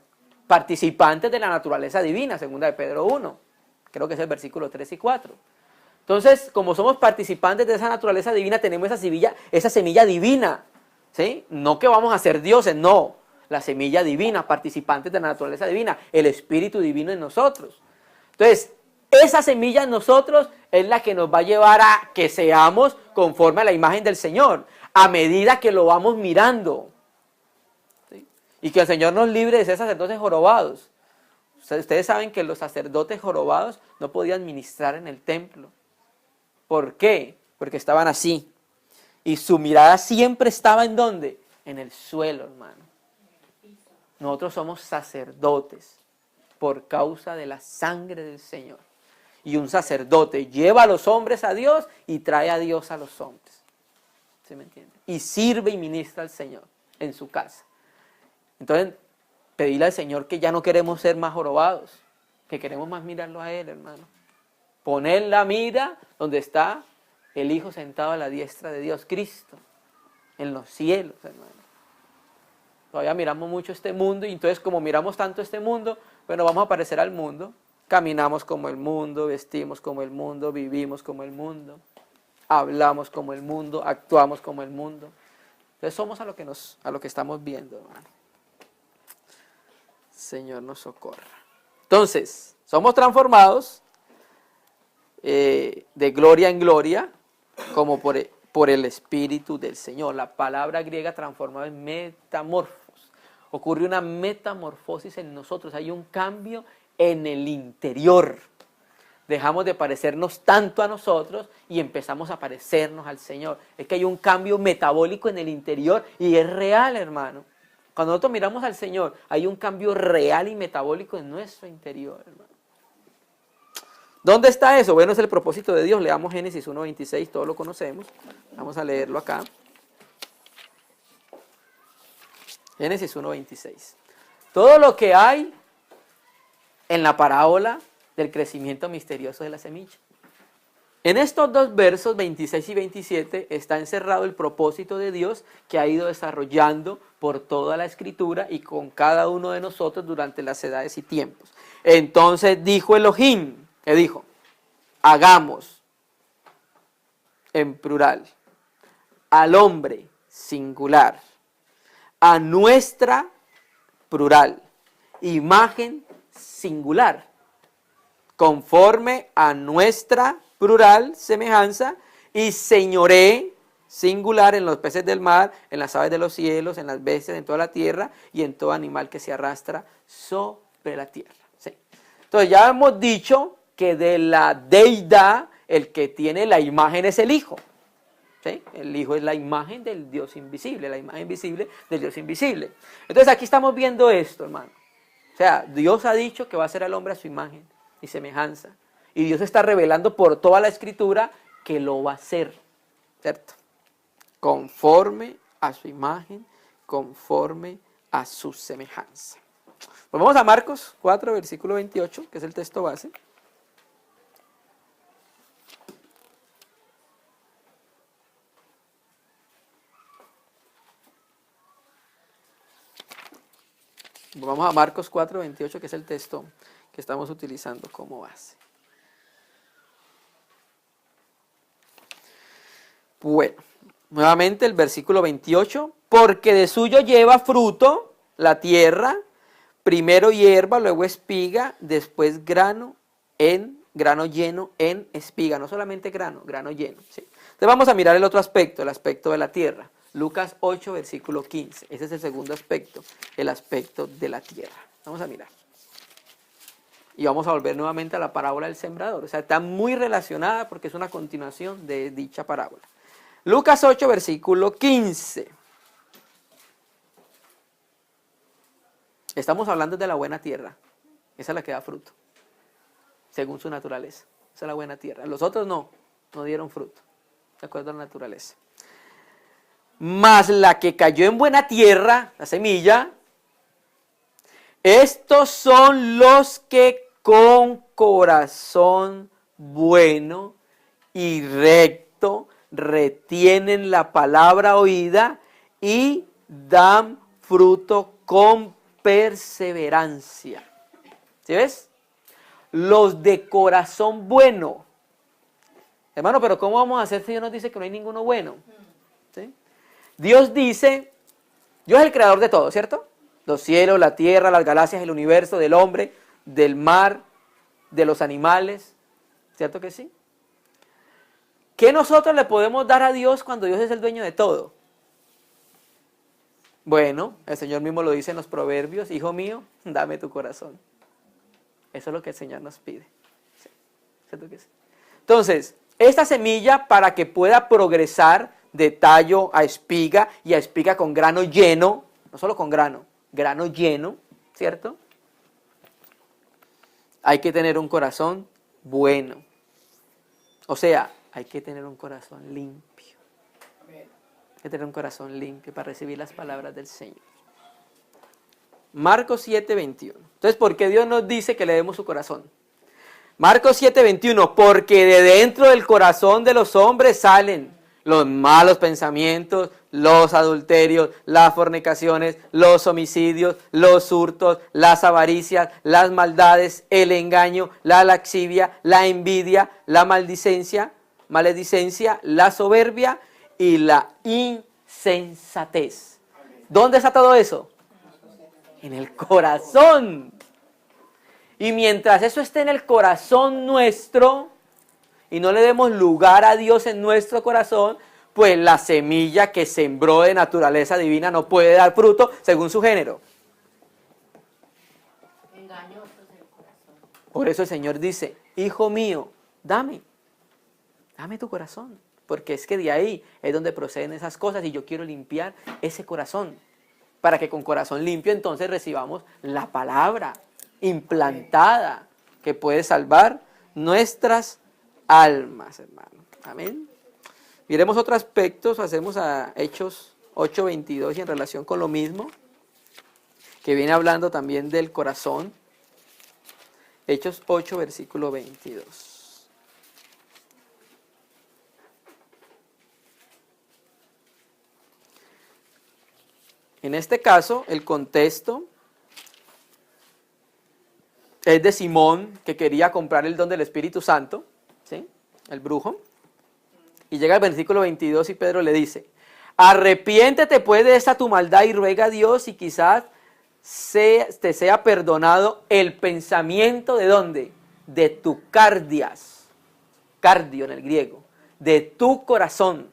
participantes de la naturaleza divina, 2 de Pedro 1, creo que es el versículo 3 y 4. Entonces, como somos participantes de esa naturaleza divina, tenemos esa semilla divina, ¿sí? No que vamos a ser dioses, no. La semilla divina, participantes de la naturaleza divina, el Espíritu divino en nosotros. Entonces, esa semilla en nosotros es la que nos va a llevar a que seamos conforme a la imagen del Señor, a medida que lo vamos mirando. ¿Sí? Y que el Señor nos libre de ser sacerdotes jorobados. Ustedes saben que los sacerdotes jorobados no podían ministrar en el templo. ¿Por qué? Porque estaban así. Y su mirada siempre estaba ¿en dónde? En el suelo, hermano. Nosotros somos sacerdotes por causa de la sangre del Señor. Y un sacerdote lleva a los hombres a Dios y trae a Dios a los hombres. ¿Sí me entiende? Y sirve y ministra al Señor en su casa. Entonces, pedirle al Señor que ya no queremos ser más jorobados, que queremos más mirarlo a Él, hermano. Poner la mira donde está el Hijo sentado a la diestra de Dios, Cristo, en los cielos, hermano. Todavía miramos mucho este mundo y entonces como miramos tanto este mundo, bueno, vamos a parecer al mundo. Caminamos como el mundo, vestimos como el mundo, vivimos como el mundo, hablamos como el mundo, actuamos como el mundo. Entonces somos a lo que estamos viendo, hermano. Señor nos socorra. Entonces, somos transformados de gloria en gloria, como por el Espíritu del Señor. La palabra griega transformada es metamorfos. Ocurre una metamorfosis en nosotros, hay un cambio en el interior. Dejamos de parecernos tanto a nosotros y empezamos a parecernos al Señor. Es que hay un cambio metabólico en el interior y es real, hermano. Cuando nosotros miramos al Señor, hay un cambio real y metabólico en nuestro interior, hermano. ¿Dónde está eso? Bueno, es el propósito de Dios. Leamos Génesis 1:26, todos lo conocemos. Vamos a leerlo acá. Génesis 1:26. Todo lo que hay en la parábola del crecimiento misterioso de la semilla. En estos dos versos, 26 y 27, está encerrado el propósito de Dios que ha ido desarrollando por toda la Escritura y con cada uno de nosotros durante las edades y tiempos. Entonces dijo Elohim, que dijo, hagamos, en plural, al hombre, singular, a nuestra, plural, imagen singular, conforme a nuestra, plural, semejanza, y señoré, singular, en los peces del mar, en las aves de los cielos, en las bestias, en toda la tierra, y en todo animal que se arrastra sobre la tierra. ¿Sí? Entonces ya hemos dicho que de la deidad, el que tiene la imagen es el Hijo. ¿Sí? El Hijo es la imagen del Dios invisible, la imagen visible del Dios invisible. Entonces aquí estamos viendo esto, hermano. O sea, Dios ha dicho que va a hacer al hombre a su imagen y semejanza. Y Dios está revelando por toda la Escritura que lo va a hacer, ¿cierto? Conforme a su imagen, conforme a su semejanza. Pues vamos a Marcos 4, versículo 28, que es el texto base. Vamos a Marcos 4, 28, que es el texto que estamos utilizando como base. Bueno, nuevamente el versículo 28, porque de suyo lleva fruto la tierra, primero hierba, luego espiga, después grano lleno en espiga, no solamente grano lleno. ¿Sí? Entonces vamos a mirar el otro aspecto, el aspecto de la tierra. Lucas 8, versículo 15. Ese es el segundo aspecto, el aspecto de la tierra. Vamos a mirar. Y vamos a volver nuevamente a la parábola del sembrador. O sea, está muy relacionada porque es una continuación de dicha parábola. Lucas 8, versículo 15. Estamos hablando de la buena tierra. Esa es la que da fruto, según su naturaleza. Esa es la buena tierra. Los otros no dieron fruto, de acuerdo a la naturaleza. Mas la que cayó en buena tierra, la semilla, estos son los que con corazón bueno y recto retienen la palabra oída y dan fruto con perseverancia. ¿Sí ves? Los de corazón bueno. Hermano, pero ¿cómo vamos a hacer si Dios nos dice que no hay ninguno bueno? ¿Sí? Dios dice, Dios es el creador de todo, ¿cierto? Los cielos, la tierra, las galaxias, el universo, del hombre, del mar, de los animales, ¿cierto que sí? ¿Qué nosotros le podemos dar a Dios cuando Dios es el dueño de todo? Bueno, el Señor mismo lo dice en los proverbios, hijo mío, dame tu corazón. Eso es lo que el Señor nos pide. ¿Sí? ¿Cierto que sí? Entonces, esta semilla para que pueda progresar de tallo a espiga y a espiga con grano lleno, no solo con grano lleno, ¿cierto? Hay que tener un corazón bueno. O sea, hay que tener un corazón limpio. Hay que tener un corazón limpio para recibir las palabras del Señor. Marcos 7, 21. Entonces, ¿por qué Dios nos dice que le demos su corazón? Marcos 7, 21. Porque de dentro del corazón de los hombres salen los malos pensamientos, los adulterios, las fornicaciones, los homicidios, los hurtos, las avaricias, las maldades, el engaño, la laxivia, la envidia, la maledicencia, la soberbia y la insensatez. ¿Dónde está todo eso? En el corazón. Y mientras eso esté en el corazón nuestro, y no le demos lugar a Dios en nuestro corazón, pues la semilla que sembró de naturaleza divina no puede dar fruto según su género. Engañoso es el corazón. Por eso el Señor dice, hijo mío, dame tu corazón, porque es que de ahí es donde proceden esas cosas y yo quiero limpiar ese corazón, para que con corazón limpio entonces recibamos la palabra implantada que puede salvar nuestras almas, hermano. Amén. Miremos otro aspecto, hacemos a Hechos 8:22 y en relación con lo mismo. que viene hablando también del corazón. Hechos 8, versículo 22. En este caso, el contexto es de Simón, que quería comprar el don del Espíritu Santo, ¿sí? El brujo. Y llega el versículo 22 y Pedro le dice, arrepiéntete pues de esta tu maldad y ruega a Dios y quizás te sea perdonado el pensamiento ¿de dónde? De tu cardias, cardio en el griego, de tu corazón.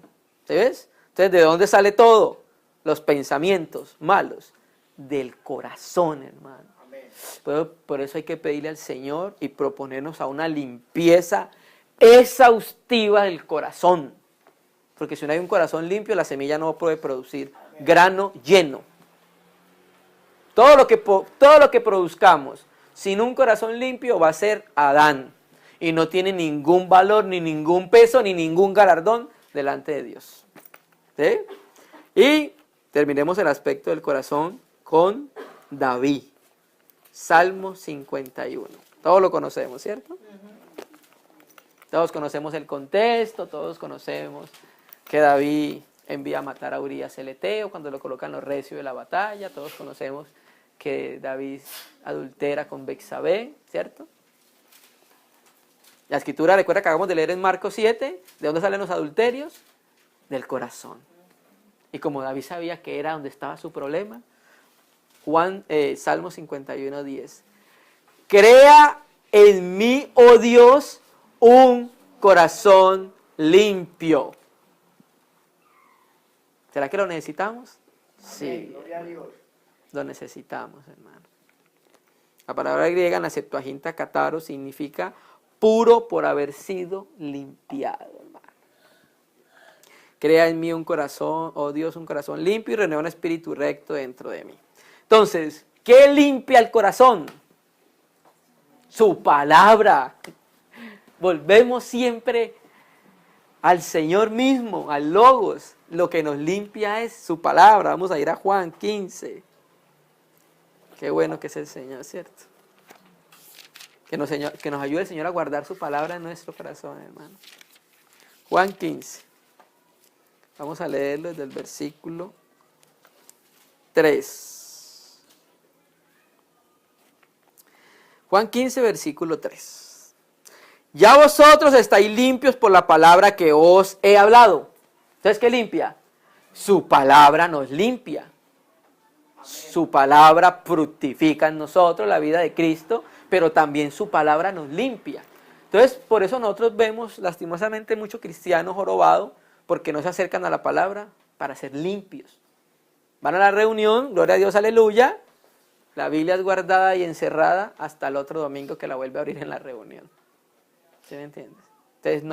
¿Sí ves? Entonces, ¿de dónde sale todo? Los pensamientos malos, del corazón, hermano. Por eso hay que pedirle al Señor y proponernos a una limpieza exhaustiva del corazón. Porque si no hay un corazón limpio, la semilla no puede producir grano lleno. Todo lo que produzcamos sin un corazón limpio va a ser Adán. Y no tiene ningún valor, ni ningún peso, ni ningún galardón delante de Dios. ¿Sí? Y terminemos el aspecto del corazón con David. Salmo 51. Todos lo conocemos, ¿cierto? Todos conocemos el contexto, todos conocemos que David envía a matar a Urías el Eteo cuando lo colocan los recios de la batalla. Todos conocemos que David adultera con Betsabé, ¿cierto? La escritura, recuerda que acabamos de leer en Marcos 7, ¿de dónde salen los adulterios? Del corazón. Y como David sabía que era donde estaba su problema, Salmo 51, 10. Crea en mí, oh Dios, un corazón limpio. ¿Será que lo necesitamos? Sí. Gloria a Dios. Lo necesitamos, hermano. La palabra griega en la Septuaginta Cataro significa puro por haber sido limpiado, hermano. Crea en mí un corazón, oh Dios, un corazón limpio y renueva un espíritu recto dentro de mí. Entonces, ¿qué limpia el corazón? Su palabra. Volvemos siempre al Señor mismo, al Logos. Lo que nos limpia es su palabra. Vamos a ir a Juan 15. Qué bueno que es el Señor, ¿cierto? Que nos ayude el Señor a guardar su palabra en nuestro corazón, hermano. Juan 15. Vamos a leerlo desde el versículo 3. Juan 15, versículo 3. Ya vosotros estáis limpios por la palabra que os he hablado. Entonces, ¿qué limpia? Su palabra nos limpia. Su palabra fructifica en nosotros la vida de Cristo, pero también su palabra nos limpia. Entonces, por eso nosotros vemos lastimosamente muchos cristianos jorobados, porque no se acercan a la palabra para ser limpios. Van a la reunión, gloria a Dios, aleluya, la Biblia es guardada y encerrada hasta el otro domingo que la vuelve a abrir en la reunión. ¿Sí me entiendes? Entonces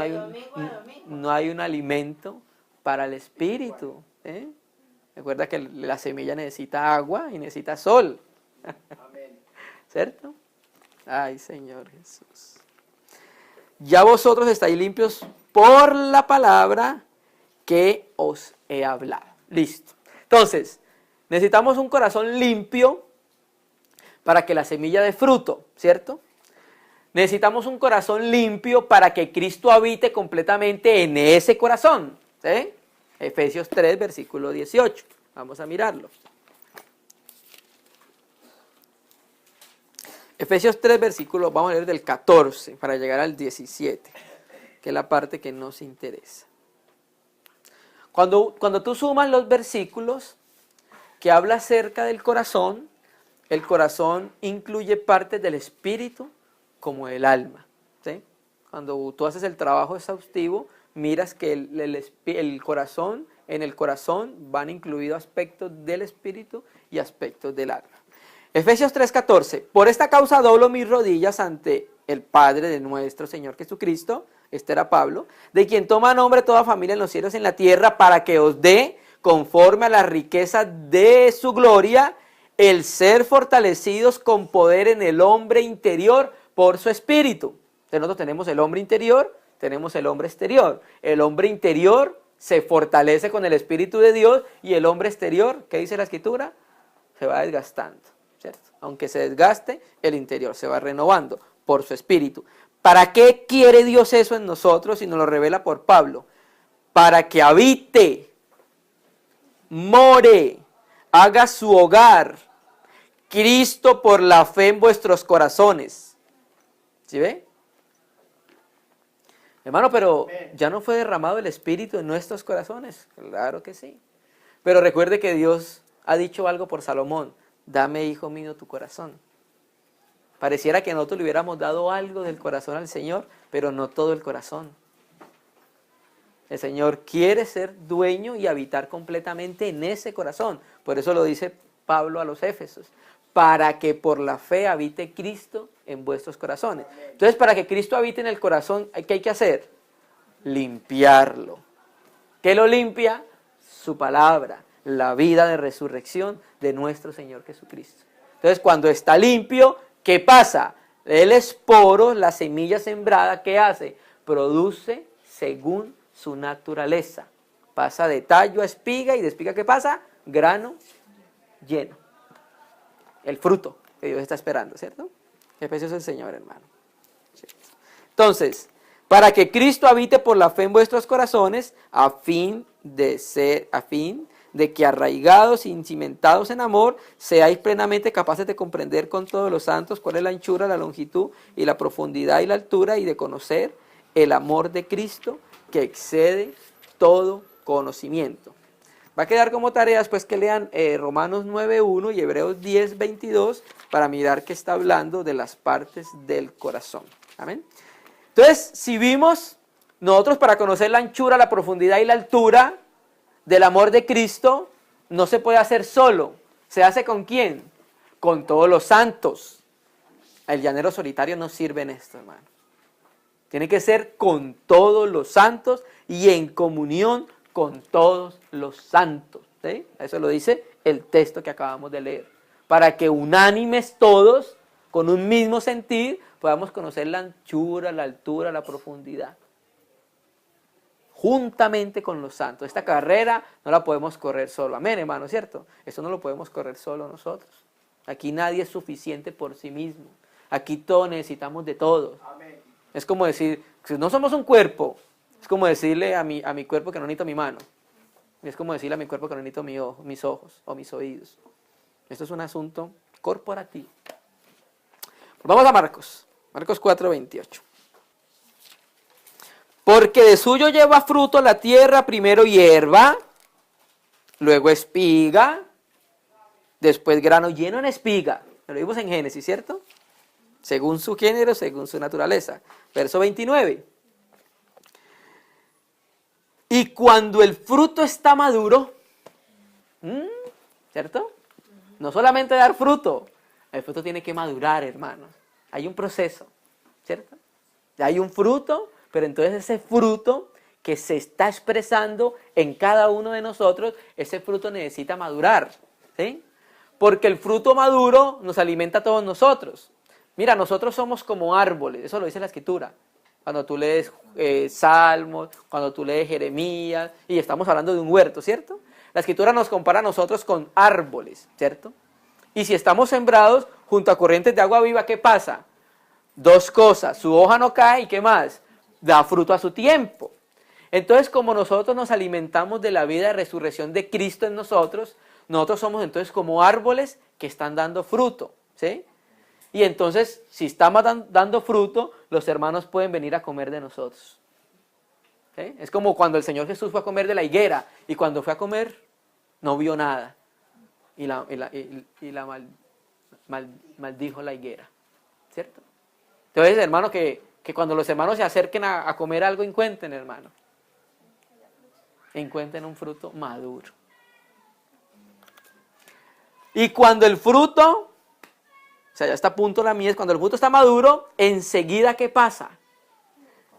no hay un alimento para el espíritu. Recuerda que la semilla necesita agua y necesita sol. Amén. ¿Cierto? Ay, Señor Jesús. Ya vosotros estáis limpios por la palabra que os he hablado. Listo. Entonces, necesitamos un corazón limpio para que la semilla dé fruto, ¿cierto? Necesitamos un corazón limpio para que Cristo habite completamente en ese corazón. ¿Sí? Efesios 3, versículo 18. Vamos a mirarlo. Efesios 3, versículo, vamos a leer del 14 para llegar al 17, que es la parte que nos interesa. Cuando tú sumas los versículos que habla acerca del corazón, el corazón incluye partes del espíritu como del alma. ¿Sí? Cuando tú haces el trabajo exhaustivo, miras que el corazón, en el corazón van incluidos aspectos del espíritu y aspectos del alma. Efesios 3:14, por esta causa doblo mis rodillas ante el Padre de nuestro Señor Jesucristo, este era Pablo, de quien toma nombre toda familia en los cielos y en la tierra, para que os dé, conforme a la riqueza de su gloria, el ser fortalecidos con poder en el hombre interior por su espíritu. Entonces nosotros tenemos el hombre interior, tenemos el hombre exterior. El hombre interior se fortalece con el Espíritu de Dios y el hombre exterior, ¿qué dice la Escritura? Se va desgastando. ¿cierto? Aunque se desgaste, el interior se va renovando por su espíritu. ¿Para qué quiere Dios eso en nosotros? Y nos lo revela por Pablo. Para que habite, more, haga su hogar Cristo por la fe en vuestros corazones. ¿Sí ve? Hermano, pero ¿ya no fue derramado el Espíritu en nuestros corazones? Claro que sí. Pero recuerde que Dios ha dicho algo por Salomón. Dame, hijo mío, tu corazón. Pareciera que nosotros le hubiéramos dado algo del corazón al Señor, pero no todo el corazón. El Señor quiere ser dueño y habitar completamente en ese corazón. Por eso lo dice Pablo a los Éfesos. Para que por la fe habite Cristo en vuestros corazones. Entonces, para que Cristo habite en el corazón, ¿qué hay que hacer? Limpiarlo. ¿Qué lo limpia? Su palabra, la vida de resurrección de nuestro Señor Jesucristo. Entonces, cuando está limpio, ¿qué pasa? El esporo, la semilla sembrada, ¿qué hace? Produce según su naturaleza. Pasa de tallo a espiga y de espiga, ¿qué pasa? Grano lleno. El fruto que Dios está esperando, ¿cierto? Qué precioso es el Señor, hermano. ¿Cierto? Entonces, para que Cristo habite por la fe en vuestros corazones, a fin de que arraigados y cimentados en amor, seáis plenamente capaces de comprender con todos los santos cuál es la anchura, la longitud y la profundidad y la altura, y de conocer el amor de Cristo que excede todo conocimiento. Va a quedar como tareas pues que lean Romanos 9:1 y Hebreos 10:22 para mirar que está hablando de las partes del corazón. Amén. Entonces, si vimos nosotros para conocer la anchura, la profundidad y la altura del amor de Cristo, no se puede hacer solo. ¿Se hace con quién? Con todos los santos. El llanero solitario no sirve en esto, hermano. Tiene que ser con todos los santos y en comunión con todos los santos. ¿Sí? Eso lo dice el texto que acabamos de leer. Para que unánimes todos, con un mismo sentir, podamos conocer la anchura, la altura, la profundidad. Juntamente con los santos. Esta carrera no la podemos correr solo. Amén, hermano, ¿cierto? Esto no lo podemos correr solo nosotros. Aquí nadie es suficiente por sí mismo. Aquí todos necesitamos de todos. Amén. Es como decir, si no somos un cuerpo, es como decirle a mi cuerpo que no necesito mi mano. Es como decirle a mi cuerpo que no necesito mis ojos o mis oídos. Esto es un asunto corporativo. Pues vamos a Marcos 4:28. Porque de suyo lleva fruto la tierra, primero hierba, luego espiga, después grano lleno en espiga. Lo vimos en Génesis, ¿cierto? Según su género, según su naturaleza. Verso 29. Y cuando el fruto está maduro, ¿cierto? No solamente dar fruto, el fruto tiene que madurar, hermanos. Hay un proceso, ¿cierto? Hay un fruto, pero entonces ese fruto que se está expresando en cada uno de nosotros, ese fruto necesita madurar, ¿sí? Porque el fruto maduro nos alimenta a todos nosotros. Mira, nosotros somos como árboles, eso lo dice la Escritura. Cuando tú lees Salmos, cuando tú lees Jeremías, y estamos hablando de un huerto, ¿cierto? La Escritura nos compara a nosotros con árboles, ¿cierto? Y si estamos sembrados junto a corrientes de agua viva, ¿qué pasa? Dos cosas, su hoja no cae y ¿qué más? Da fruto a su tiempo. Entonces, como nosotros nos alimentamos de la vida de resurrección de Cristo en nosotros, nosotros somos entonces como árboles que están dando fruto, ¿sí? Y entonces, si estamos dando fruto, los hermanos pueden venir a comer de nosotros. ¿Sí? Es como cuando el Señor Jesús fue a comer de la higuera, y cuando fue a comer, no vio nada. Y maldijo la higuera. ¿Cierto? Entonces, hermano, que cuando los hermanos se acerquen a comer algo, encuentren, hermano. Encuentren un fruto maduro. Y cuando el fruto, o sea, ya está a punto la mies, cuando el fruto está maduro, enseguida, ¿qué pasa?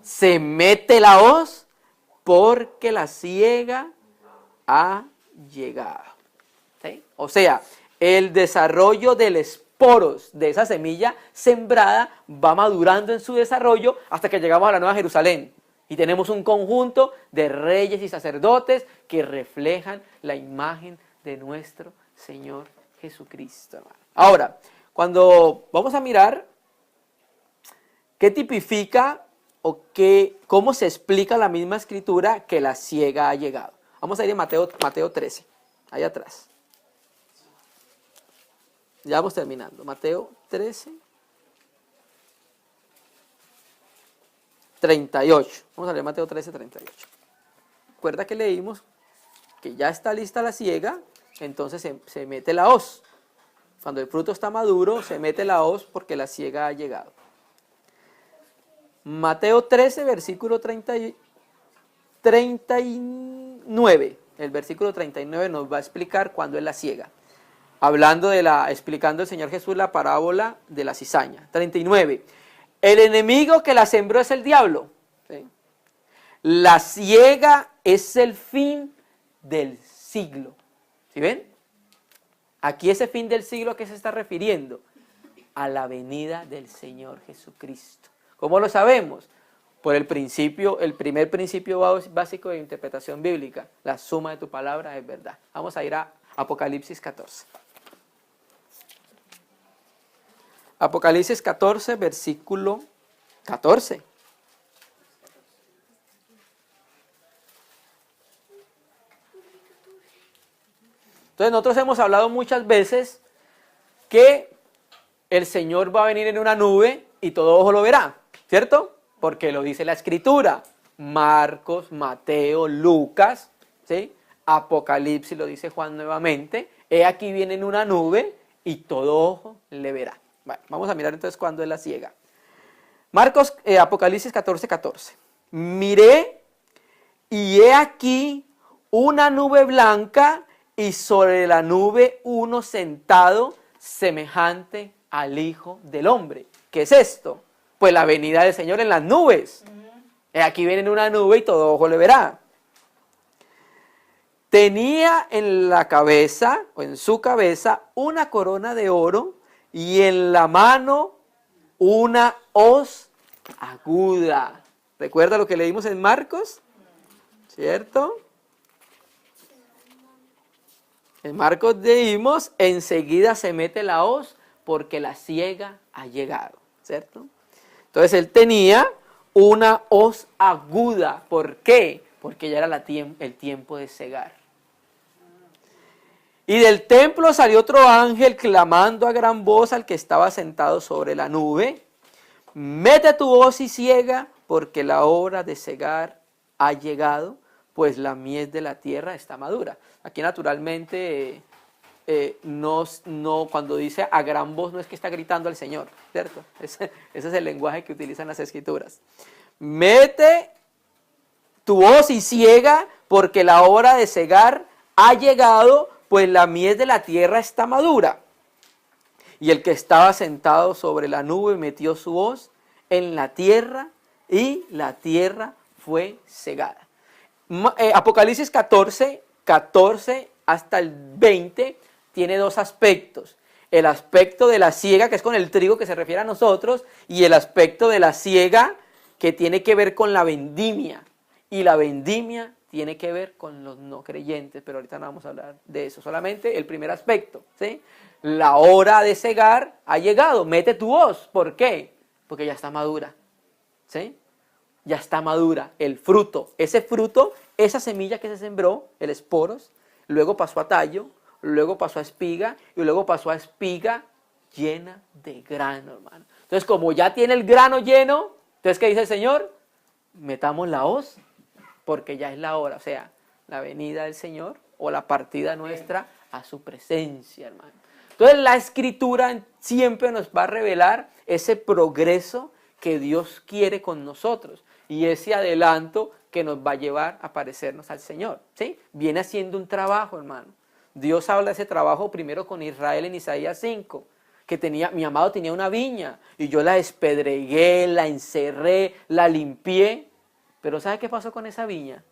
Se mete la hoz porque la siega ha llegado. ¿Sí? O sea, el desarrollo del esporos de esa semilla sembrada va madurando en su desarrollo hasta que llegamos a la Nueva Jerusalén. Y tenemos un conjunto de reyes y sacerdotes que reflejan la imagen de nuestro Señor Jesucristo, hermano. Ahora, cuando vamos a mirar qué tipifica o cómo se explica la misma escritura que la siega ha llegado. Vamos a ir a Mateo 13, ahí atrás. Ya vamos terminando. Mateo 13, 38. Vamos a leer Mateo 13, 38. Recuerda que leímos que ya está lista la siega, entonces se mete la hoz. Cuando el fruto está maduro, se mete la hoz porque la siega ha llegado. Mateo 13, versículo 39. El versículo 39 nos va a explicar cuándo es la siega. Explicando el Señor Jesús la parábola de la cizaña. 39. El enemigo que la sembró es el diablo. ¿Sí? La siega es el fin del siglo. ¿Sí ven? Aquí ese fin del siglo, ¿a qué se está refiriendo? A la venida del Señor Jesucristo. ¿Cómo lo sabemos? Por el primer principio básico de interpretación bíblica. La suma de tu palabra es verdad. Vamos a ir a Apocalipsis 14. Apocalipsis 14, versículo 14. Entonces nosotros hemos hablado muchas veces que el Señor va a venir en una nube y todo ojo lo verá, ¿cierto? Porque lo dice la Escritura. Marcos, Mateo, Lucas, ¿sí? Apocalipsis lo dice Juan nuevamente. He aquí viene en una nube y todo ojo le verá. Bueno, vamos a mirar entonces cuándo es la siega. Apocalipsis 14, 14. Miré y he aquí una nube blanca y sobre la nube uno sentado semejante al Hijo del Hombre. ¿Qué es esto? Pues la venida del Señor en las nubes. Aquí viene en una nube y todo ojo le verá. Tenía en la cabeza, o en su cabeza, una corona de oro y en la mano una hoz aguda. ¿Recuerda lo que leímos en Marcos? ¿Cierto? En Marcos leímos, enseguida se mete la hoz porque la siega ha llegado, ¿cierto? Entonces él tenía una hoz aguda. ¿Por qué? Porque ya era el tiempo de segar. Y del templo salió otro ángel clamando a gran voz al que estaba sentado sobre la nube. Mete tu hoz y siega, porque la hora de segar ha llegado, pues la mies de la tierra está madura. Aquí naturalmente cuando dice a gran voz no es que está gritando al Señor, ¿cierto? Ese es el lenguaje que utilizan las Escrituras. Mete tu hoz y siega, porque la hora de segar ha llegado, pues la mies de la tierra está madura. Y el que estaba sentado sobre la nube metió su hoz en la tierra y la tierra fue segada. Apocalipsis 14 hasta el 20 tiene dos aspectos. El aspecto de la siega, que es con el trigo que se refiere a nosotros, y el aspecto de la siega que tiene que ver con la vendimia. Y la vendimia tiene que ver con los no creyentes, pero ahorita no vamos a hablar de eso. Solamente el primer aspecto, ¿sí? La hora de segar ha llegado. Mete tu hoz. ¿Por qué? Porque ya está madura, ¿sí? Ya está madura el fruto. Ese fruto, esa semilla que se sembró, el esporos, luego pasó a tallo, luego pasó a espiga y luego pasó a espiga llena de grano, hermano. Entonces, como ya tiene el grano lleno, entonces, ¿qué dice el Señor? Metamos la hoz, porque ya es la hora, o sea, la venida del Señor o la partida nuestra a su presencia, hermano. Entonces, la Escritura siempre nos va a revelar ese progreso que Dios quiere con nosotros y ese adelanto que nos va a llevar a parecernos al Señor, ¿sí? Viene haciendo un trabajo, hermano. Dios habla de ese trabajo primero con Israel en Isaías 5, que mi amado tenía una viña y yo la despedregué, la encerré, la limpié. Pero ¿sabe qué pasó con esa viña?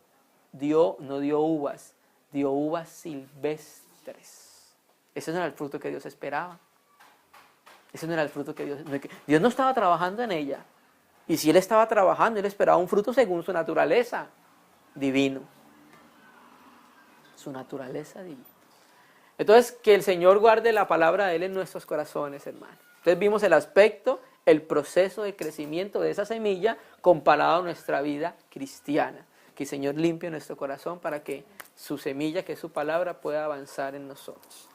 No dio uvas, dio uvas silvestres. Ese no era el fruto que Dios esperaba. Ese no era el fruto que Dios no estaba trabajando en ella. Y si Él estaba trabajando, Él esperaba un fruto según su naturaleza divino. Su naturaleza divina. Entonces, que el Señor guarde la palabra de Él en nuestros corazones, hermano. Entonces vimos el aspecto, el proceso de crecimiento de esa semilla comparado a nuestra vida cristiana. Que el Señor limpie nuestro corazón para que su semilla, que es su palabra, pueda avanzar en nosotros.